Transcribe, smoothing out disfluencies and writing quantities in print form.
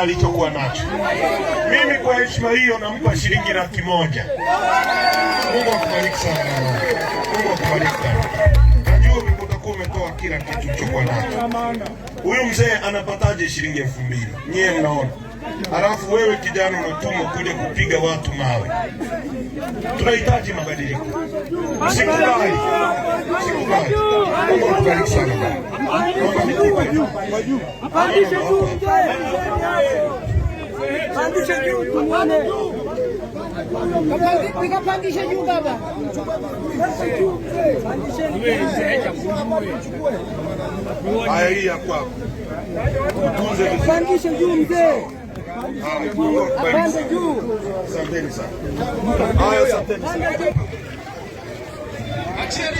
alichokuwa nacho. Mimi kwa heshima hiyo nampa shilingi 100,000. Mungu akubariki sana. Mungu akubariki sana. Najua utakuwa umetoa kila kitu ulichokuwa nacho. Huyu mzee anapataje shilingi 2,000? Nyie mnaona. Alafu wewe kijana unatumwa kuja kupiga watu mawe. Tunahitaji mabadiliko. Sikubali. Sikubali. Mungu akubariki sana. Pandisha juu mzee. Pandisha juu tuone. Kapandisha juu baba. Haya hii ya kwako. Pandisha juu mzee. Apande juu. Asanteni sana. Haya, asanteni sana. Achia